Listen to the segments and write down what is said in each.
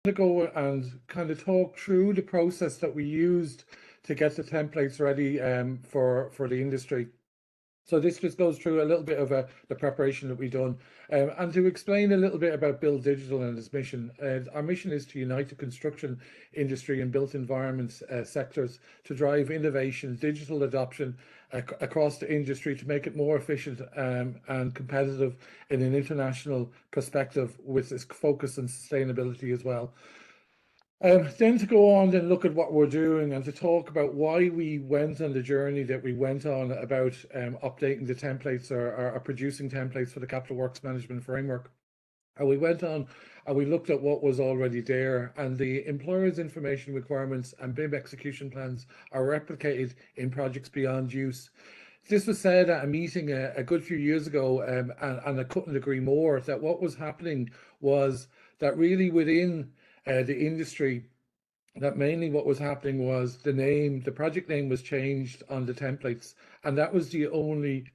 to go and kind of talk through the process that we used to get the templates ready for the industry. So this just goes through a little bit of the preparation that we've done, and to explain a little bit about Build Digital and its mission. Our mission is to unite the construction industry and built environments sectors to drive innovation, digital adoption across the industry to make it more efficient and competitive in an international perspective, with its focus on sustainability as well. Then to go on and look at what we're doing and to talk about why we went on the journey that we went on about updating the templates or producing templates for the Capital Works Management Framework. And we went on and we looked at what was already there, and the employer's information requirements and BIM execution plans are replicated in projects beyond use. This was said at a meeting a good few years ago, and I couldn't agree more, that what was happening was that really within the industry, that mainly what was happening was the project name was changed on the templates, and that was the only,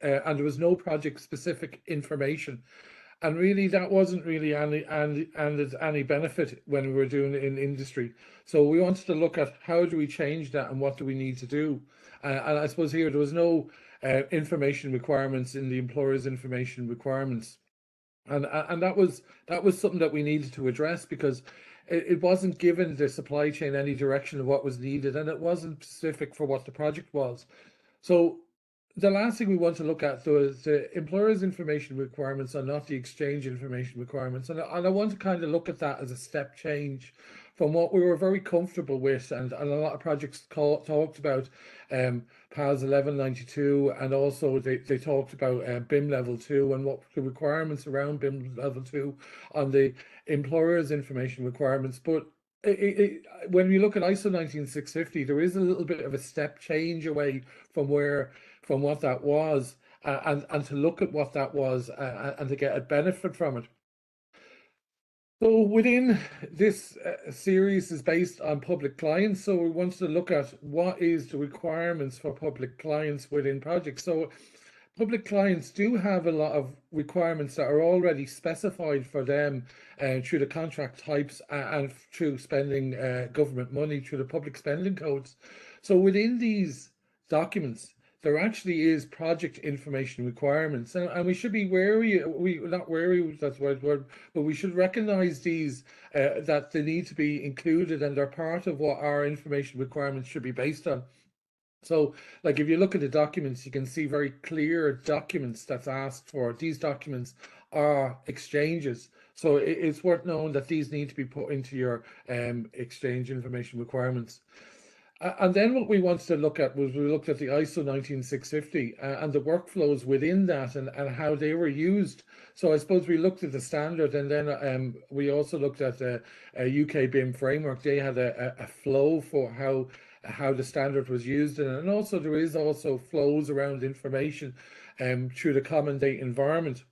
and there was no project specific information. And really that wasn't really any benefit when we were doing it in industry. So we wanted to look at how do we change that and what do we need to do. And I suppose here there was no information requirements in the employer's information requirements. And that was something that we needed to address, because it wasn't given the supply chain any direction of what was needed, and it wasn't specific for what the project was. So the last thing we want to look at, though, is the employer's information requirements are not the exchange information requirements. And I want to kind of look at that as a step change from what we were very comfortable with, and a lot of projects talked about PAS 1192, and also they talked about BIM level 2 and what the requirements around BIM level 2 on the employer's information requirements. But when we look at ISO 19650, there is a little bit of a step change away from what that was, and to look at what that was and to get a benefit from it. So within this series is based on public clients. So we wanted to look at what is the requirements for public clients within projects. So public clients do have a lot of requirements that are already specified for them through the contract types and through spending government money through the public spending codes. So within these documents, there actually is project information requirements, and we should be wary, not wary, that's the right word, but we should recognize these, that they need to be included, and they're part of what our information requirements should be based on. So, like, if you look at the documents, you can see very clear documents that's asked for. These documents are exchanges. So it's worth knowing that these need to be put into your exchange information requirements. And then what we wanted to look at was, we looked at the ISO 19650 and the workflows within that, and how they were used. So I suppose we looked at the standard, and then we also looked at the UK BIM framework. They had a flow for how the standard was used, and also there is also flows around information through the common data environment.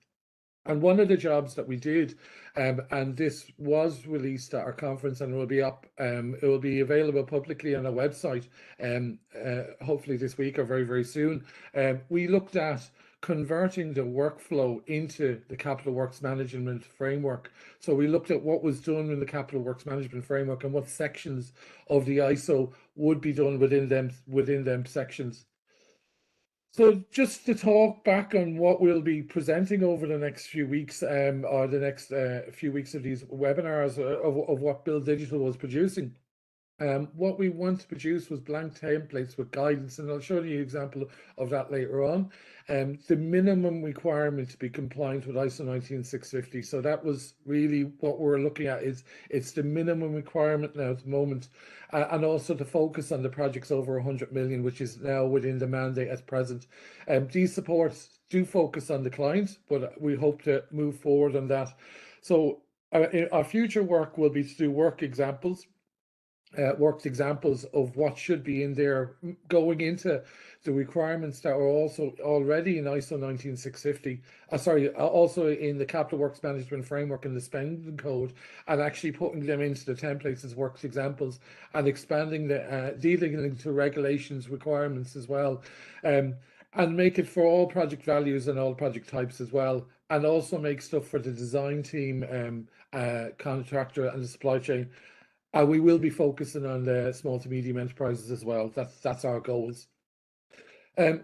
And one of the jobs that we did, and this was released at our conference, and it will be up, it will be available publicly on our website, hopefully this week or very, very soon. We looked at converting the workflow into the Capital Works Management Framework. So we looked at what was done in the Capital Works Management Framework and what sections of the ISO would be done within them sections. So just to talk back on what we'll be presenting over the next few weeks, or the next few weeks of these webinars of what Build Digital was producing. What we want to produce was blank templates with guidance, and I'll show you an example of that later on. The minimum requirement to be compliant with ISO 19650. So that was really what we're looking at, is it's the minimum requirement now at the moment, and also the focus on the projects over 100 million, which is now within the mandate at present. These supports do focus on the client, but we hope to move forward on that. So our future work will be to do worked examples of what should be in there, going into the requirements that are also already in ISO 19650, also in the Capital Works Management Framework and the Spending Code, and actually putting them into the templates as worked examples, and expanding the dealing into regulations requirements as well, and make it for all project values and all project types as well. and also make stuff for the design team, contractor and the supply chain. And we will be focusing on the small to medium enterprises as well. That's our goals.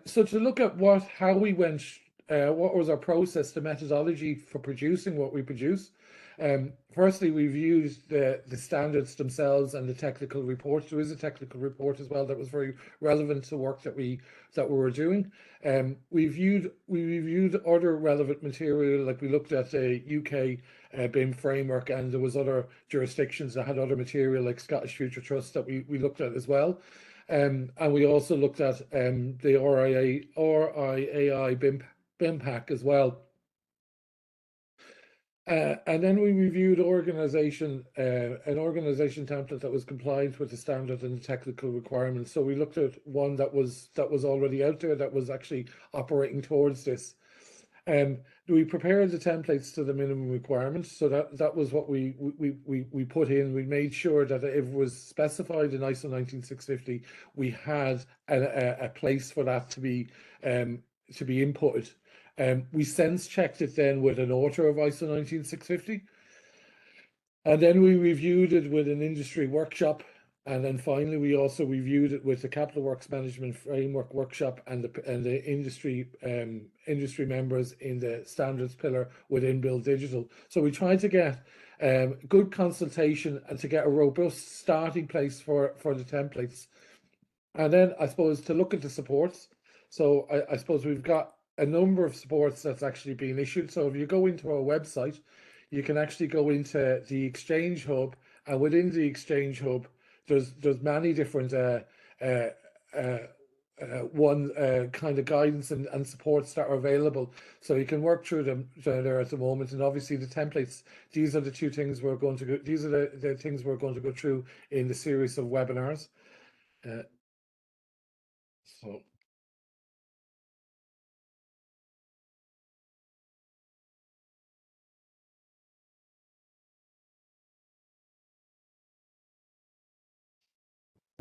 So to look at how we went, what was our process, the methodology for producing what we produce. Firstly, we've used the standards themselves and the technical reports. There is a technical report as well that was very relevant to work that we were doing. We reviewed other relevant material, like we looked at the UK BIM framework, and there was other jurisdictions that had other material, like Scottish Future Trust, that we looked at as well. And we also looked at the RIAI BIM pack as well. And then we reviewed an organization template that was compliant with the standard and the technical requirements. So we looked at one that was already out there, that was actually operating towards this. We prepared the templates to the minimum requirements. So that was what we put in. We made sure that if it was specified in ISO 19650, we had a place for that to be inputted. We sense checked it then with an author of ISO 19650. And then we reviewed it with an industry workshop. And then finally, we also reviewed it with the Capital Works Management Framework workshop and the industry members in the standards pillar within Build Digital. So we tried to get good consultation and to get a robust starting place for the templates. And then I suppose to look at the supports. So I suppose we've got a number of supports that's actually been issued. So if you go into our website, you can actually go into the Exchange Hub, and within the Exchange Hub, there's many different kind of guidance and supports that are available. So you can work through them there at the moment. And obviously the templates, these are the two things we're going to go, these are the things we're going to go through in the series of webinars. So.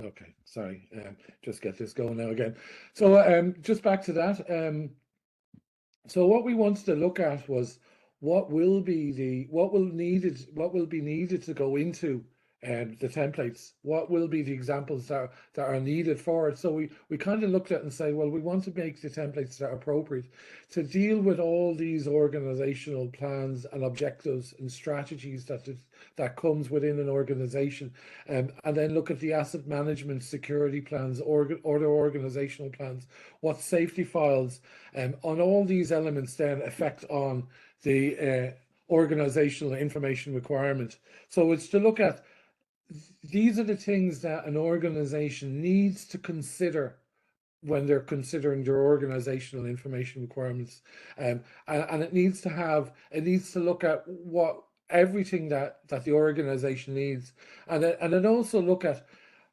Okay, sorry, just get this going now again. So just back to that. So what we wanted to look at was what will be needed to go into the templates. What will be the examples that are needed for it? So we kind of looked at and say, well, we want to make the templates that are appropriate to deal with all these organizational plans and objectives and strategies that comes within an organization, and then look at the asset management, security plans, other organizational plans, what safety files, on all these elements then affect on the organizational information requirement. So it's to look at, these are the things that an organization needs to consider when they're considering their organizational information requirements, and it needs to look at what everything that the organization needs, and then also look at,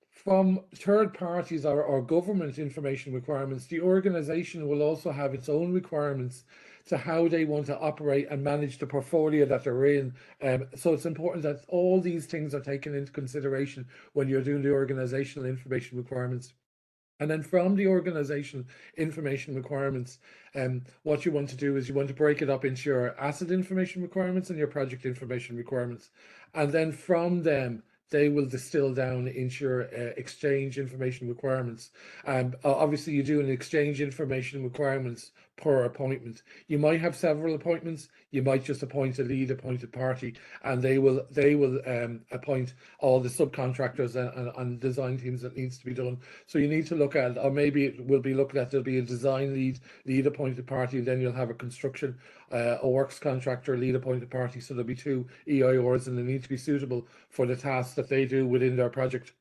from third parties or government information requirements, the organization will also have its own requirements to how they want to operate and manage the portfolio that they're in. So it's important that all these things are taken into consideration when you're doing the organizational information requirements. And then from the organizational information requirements, what you want to do is you want to break it up into your asset information requirements and your project information requirements. And then from them, they will distill down into your exchange information requirements. Obviously, you do an exchange information requirements per appointment. You might have several appointments. You might just appoint a lead appointed party, and they will appoint all the subcontractors and design teams that needs to be done. So you need to look at, or maybe it will be looked at, there'll be a design lead appointed party, and then you'll have a construction a works contractor lead appointed party. So there'll be two EIRs, and they need to be suitable for the tasks that they do within their project.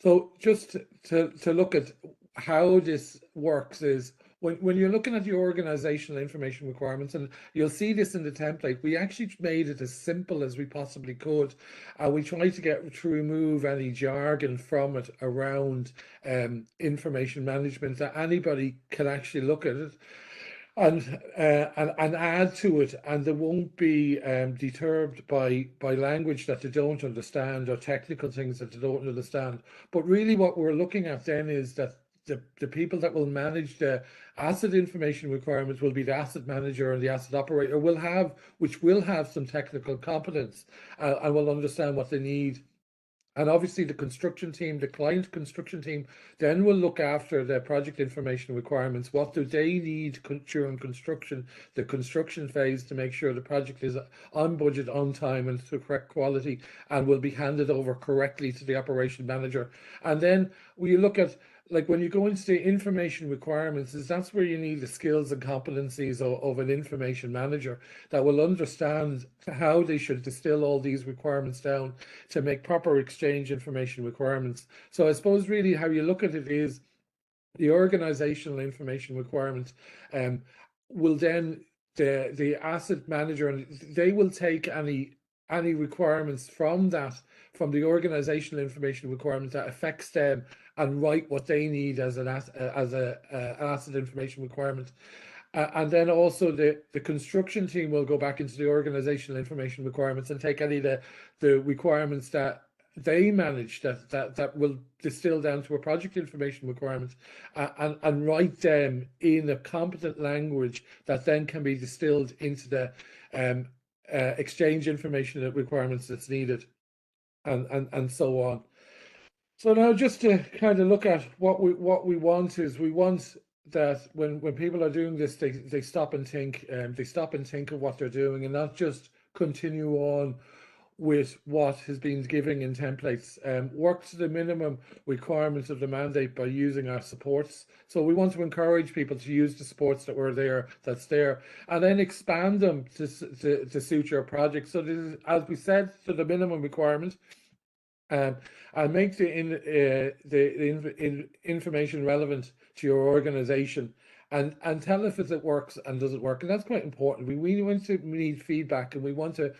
So just to look at how this works is, when you're looking at the organizational information requirements, and you'll see this in the template, we actually made it as simple as we possibly could. We tried to remove any jargon from it around information management, that anybody can actually look at it and add to it, and they won't be deterred by language that they don't understand or technical things that they don't understand. But really what we're looking at then is that the people that will manage the asset information requirements will be the asset manager and the asset operator which will have some technical competence and will understand what they need. And obviously the construction team, the client construction team, then will look after the project information requirements. What do they need during construction, the construction phase, to make sure the project is on budget, on time, and to correct quality, and will be handed over correctly to the operation manager. And then we look at, like, when you go into the information requirements, that's where you need the skills and competencies of an information manager that will understand how they should distill all these requirements down to make proper exchange information requirements. So I suppose really how you look at it is the organizational information requirements will then the asset manager, and they will take any requirements from the organizational information requirements that affects them and write what they need as an asset information requirement. And then also the construction team will go back into the organizational information requirements and take any of the requirements that they manage that will distill down to a project information requirement and write them in a competent language that then can be distilled into the exchange information requirements that's needed, and so on. So now, just to kind of look at what we want is, we want that when people are doing this, they stop and think, of what they're doing, and not just continue on with what has been given in templates. Work to the minimum requirements of the mandate by using our supports. So we want to encourage people to use the supports that's there, and then expand them to suit your project. So this is, as we said, to the minimum requirement. And make the information relevant to your organization, and tell if it works and doesn't work. And that's quite important. We want to need feedback, and we want to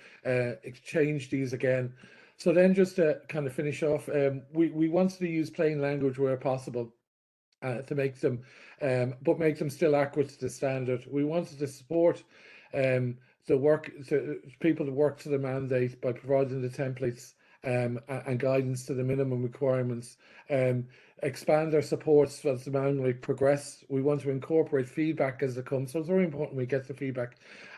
exchange these again. So then, just to kind of finish off, we want to use plain language where possible to make them, but make them still accurate to the standard. We wanted to support people to work to the mandate by providing the templates and guidance to the minimum requirements. Expand our supports as the manual progress. We want to incorporate feedback as it comes. So it's very important we get the feedback.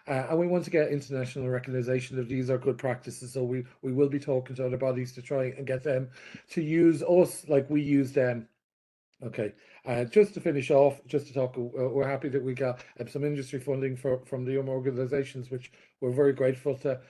And we want to get international recognition of these are good practices. So we will be talking to other bodies to try and get them to use us like we use them. Okay, just to finish off, just to talk, we're happy that we got some industry funding from the organizations, which we're very grateful to.